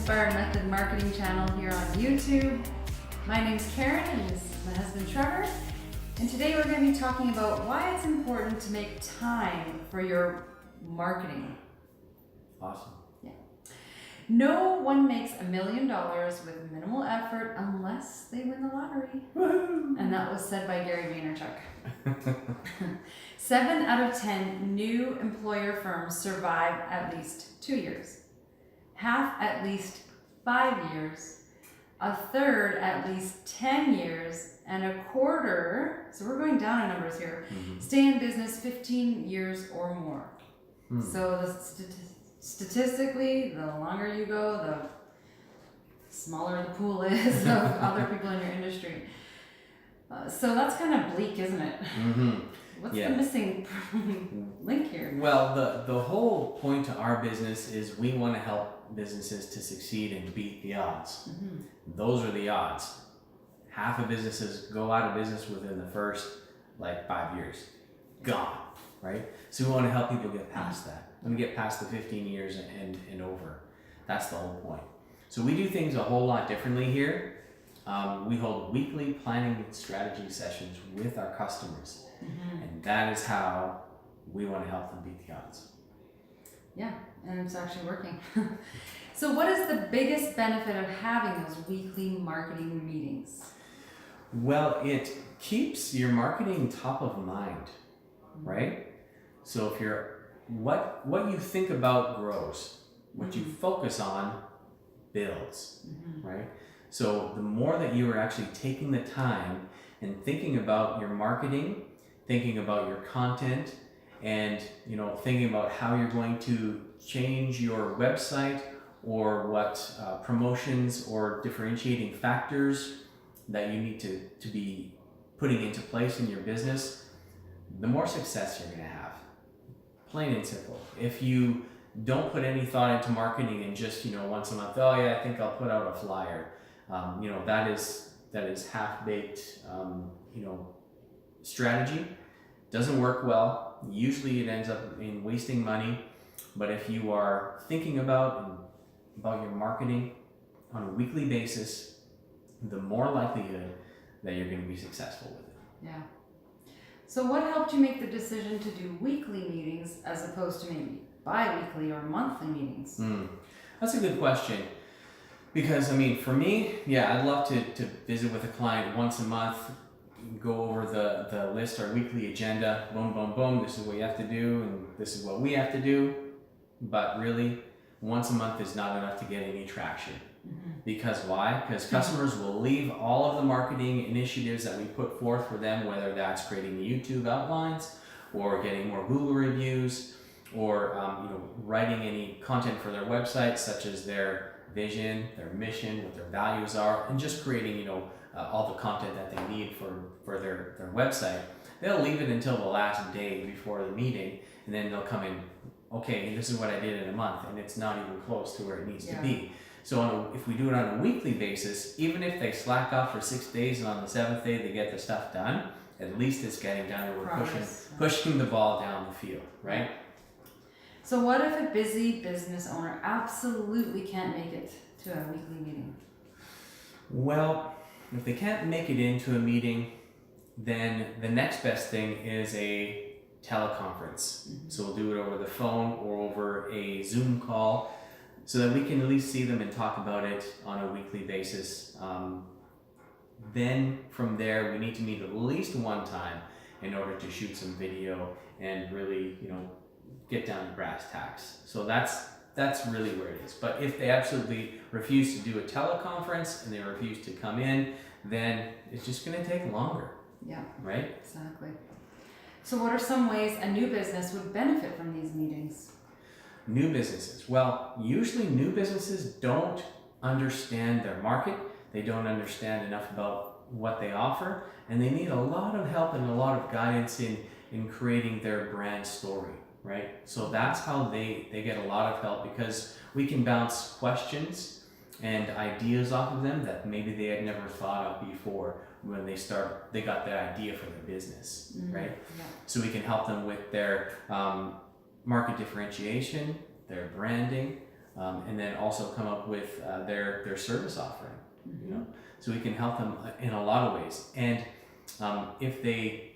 Inspired Method Marketing channel here on YouTube. My name's Karen and this is my husband Trevor. And today we're going to be talking about why it's important to make time for your marketing. Awesome. Yeah. No one makes $1 million with minimal effort unless they win the lottery. Woohoo! And that was said by Gary Vaynerchuk. 7 out of 10 new employer firms survive at least 2 years. Half at least 5 years. A third at least 10 years. And a quarter, so we're going down in numbers here, stay in business 15 years or more. So statistically, the longer you go, the smaller the pool is of other people in your industry. So that's kind of bleak, isn't it? What's the missing link here? Well, the whole point to our business is we want to help businesses to succeed and beat the odds. Those are the odds. Half of businesses go out of business within the first 5 years. Gone, right? So we want to help people get past that. And get past the 15 years and over. That's the whole point. So we do things a whole lot differently here. We hold weekly planning and strategy sessions with our customers. And that is how we want to help them beat the odds. Yeah, and it's actually working. So what is the biggest benefit of having those weekly marketing meetings? Well, it keeps your marketing top of mind, right? So if what you think about grows, what you focus on builds, right? So the more that you are actually taking the time and thinking about your marketing, thinking about your content, and thinking about how you're going to change your website or what promotions or differentiating factors that you need to be putting into place in your business, the more success you're going to have. Plain and simple. If you don't put any thought into marketing and just once a month, oh yeah, I think I'll put out a flyer, that is half-baked strategy. Doesn't work well. Usually it ends up in wasting money. But if you are thinking about your marketing on a weekly basis, the more likelihood that you're going to be successful with it. Yeah. So what helped you make the decision to do weekly meetings as opposed to maybe bi-weekly or monthly meetings? That's a good question. Because, for me, I'd love to visit with a client once a month, go over the list, our weekly agenda, boom, boom, boom, this is what you have to do, and this is what we have to do. But really, once a month is not enough to get any traction. Because why? Because customers will leave all of the marketing initiatives that we put forth for them, whether that's creating the YouTube outlines or getting more Google reviews or writing any content for their website, such as their vision, their mission, what their values are, and just creating all the content that they need for their website. They'll leave it until the last day before the meeting, and then they'll come in, okay, this is what I did in a month, and it's not even close to where it needs to be. So if we do it on a weekly basis, even if they slack off for 6 days and on the 7th day they get the stuff done, at least it's getting done and we're pushing the ball down the field, right? So what if a busy business owner absolutely can't make it to a weekly meeting? Well, if they can't make it into a meeting, then the next best thing is a teleconference. So we'll do it over the phone or over a Zoom call, so that we can at least see them and talk about it on a weekly basis. Then from there, we need to meet at least one time in order to shoot some video and really, get down to brass tacks. So that's really where it is. But if they absolutely refuse to do a teleconference and they refuse to come in, then it's just going to take longer. Yeah. Right? Exactly. So what are some ways a new business would benefit from these meetings? New businesses. Well, usually new businesses don't understand their market. They don't understand enough about what they offer, and they need a lot of help and a lot of guidance in creating their brand story, right? So that's how they get a lot of help, because we can bounce questions and ideas off of them that maybe they had never thought of before when they got the idea for their business, right? Yeah. So we can help them with their market differentiation, their branding, and then also come up with their service offering. You know, so we can help them in a lot of ways. And if they,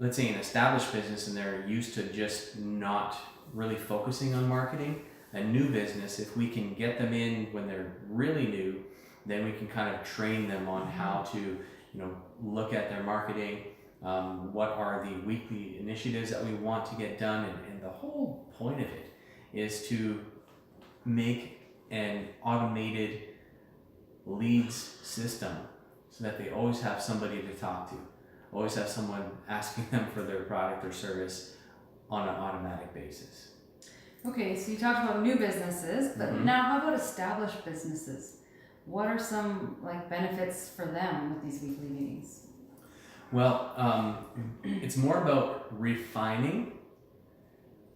let's say, an established business and they're used to just not really focusing on marketing, a new business, if we can get them in when they're really new, then we can kind of train them on how to, you know, look at their marketing, what are the weekly initiatives that we want to get done, and the whole point of it is to make an automated leads system so that they always have somebody to talk to, always have someone asking them for their product or service on an automatic basis. Okay, so you talked about new businesses, but now how about established businesses? What are some like benefits for them with these weekly meetings? Well, it's more about refining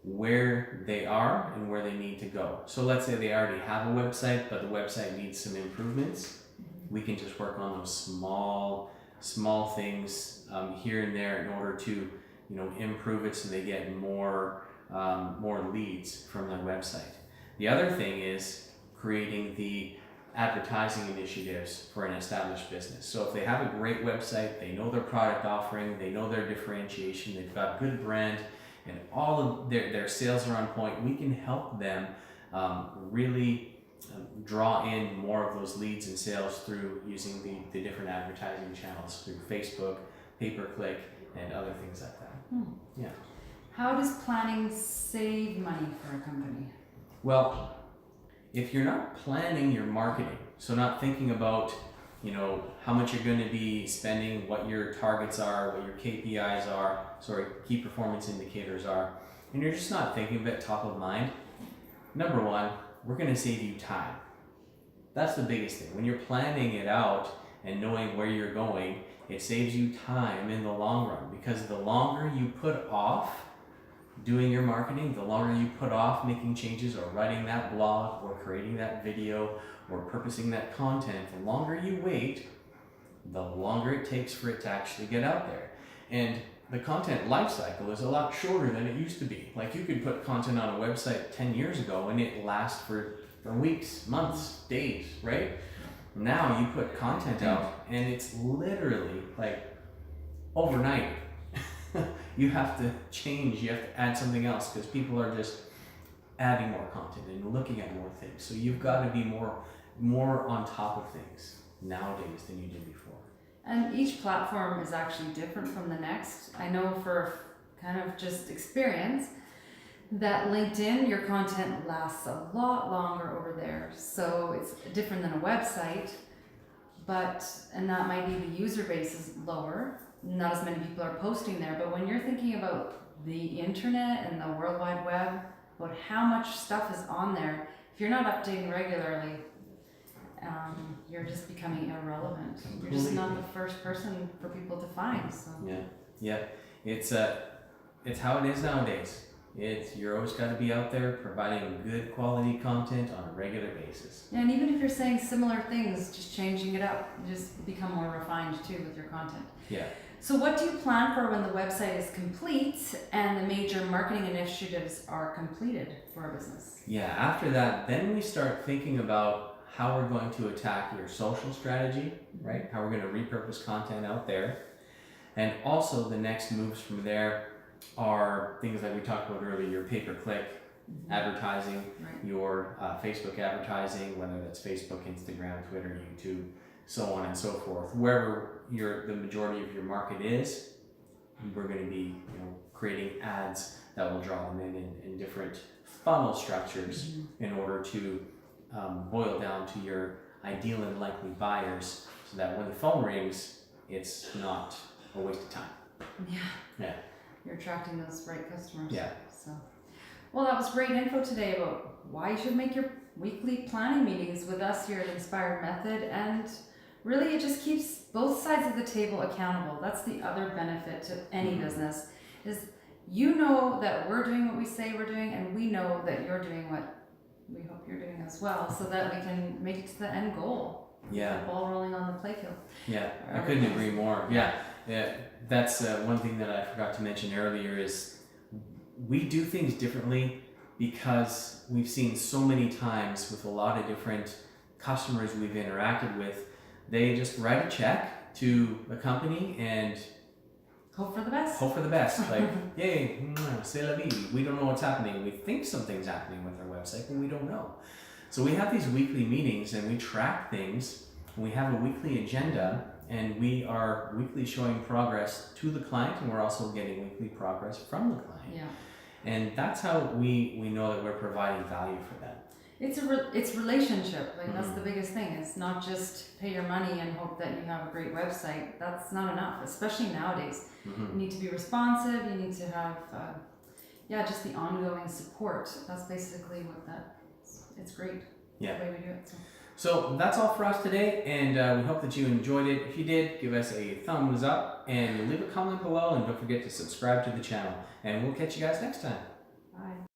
where they are and where they need to go. So let's say they already have a website, but the website needs some improvements. We can just work on those small things here and there in order to, you know, improve it so they get more leads from their website. The other thing is creating the advertising initiatives for an established business. So if they have a great website, they know their product offering, they know their differentiation, they've got good brand, and all of their sales are on point, we can help them really draw in more of those leads and sales through using the different advertising channels, through Facebook, pay-per-click, and other things like that. Yeah. How does planning save money for a company? Well, if you're not planning your marketing, so not thinking about, you know, how much you're going to be spending, what your targets are, what your KPIs are, key performance indicators are, and you're just not thinking of it top of mind, number one, we're going to save you time. That's the biggest thing. When you're planning it out and knowing where you're going, it saves you time in the long run, because the longer you put off doing your marketing, the longer you put off making changes or writing that blog or creating that video or purposing that content, the longer you wait, the longer it takes for it to actually get out there. And the content life cycle is a lot shorter than it used to be. Like, you could put content on a website 10 years ago and it lasts for weeks, months, days, right? Now you put content out and it's literally like overnight. You have to change, you have to add something else, because people are just adding more content and looking at more things. So you've got to be more on top of things nowadays than you did before. And each platform is actually different from the next. I know for kind of just experience that LinkedIn, your content lasts a lot longer over there. So it's different than a website, and that might be the user base is lower. Not as many people are posting there, but when you're thinking about the internet and the World Wide Web, about how much stuff is on there, if you're not updating regularly, you're just becoming irrelevant. You're just not the first person for people to find. So yeah, it's how it is nowadays. You're always got to be out there providing good quality content on a regular basis. And even if you're saying similar things, just changing it up, you just become more refined too with your content. Yeah. So what do you plan for when the website is complete and the major marketing initiatives are completed for a business? Yeah, after that, then we start thinking about how we're going to attack your social strategy, right? How we're going to repurpose content out there. And also the next moves from there are things like we talked about earlier, your pay-per-click advertising, your Facebook advertising, whether that's Facebook, Instagram, Twitter, YouTube, so on and so forth. Wherever the majority of your market is, we're going to be creating ads that will draw them in different funnel structures in order to boil down to your ideal and likely buyers, so that when the phone rings, it's not a waste of time. Yeah. You're attracting those right customers. Yeah. So, well, that was great info today about why you should make your weekly planning meetings with us here at Inspired Method, and really it just keeps both sides of the table accountable. That's the other benefit to any business, is that we're doing what we say we're doing, and we know that you're doing what we hope you're doing as well, so that we can make it to the end goal. Yeah. The ball rolling on the play field. Yeah, I couldn't agree more. Yeah. That's one thing that I forgot to mention earlier is we do things differently because we've seen so many times with a lot of different customers we've interacted with, they just write a check to a company and Hope for the best. hope for the best. Like, yay, c'est la vie. We don't know what's happening. We think something's happening with our website, but we don't know. So we have these weekly meetings and we track things. And we have a weekly agenda, and we are weekly showing progress to the client, and we're also getting weekly progress from the client. Yeah. And that's how we know that we're providing value for them. It's relationship. Like that's the biggest thing. It's not just pay your money and hope that you have a great website. That's not enough, especially nowadays. You need to be responsive. You need to have, just the ongoing support. That's basically what it's great. Yeah. The way we do it. So that's all for us today, and we hope that you enjoyed it. If you did, give us a thumbs up and leave a comment below, and don't forget to subscribe to the channel. And we'll catch you guys next time. Bye.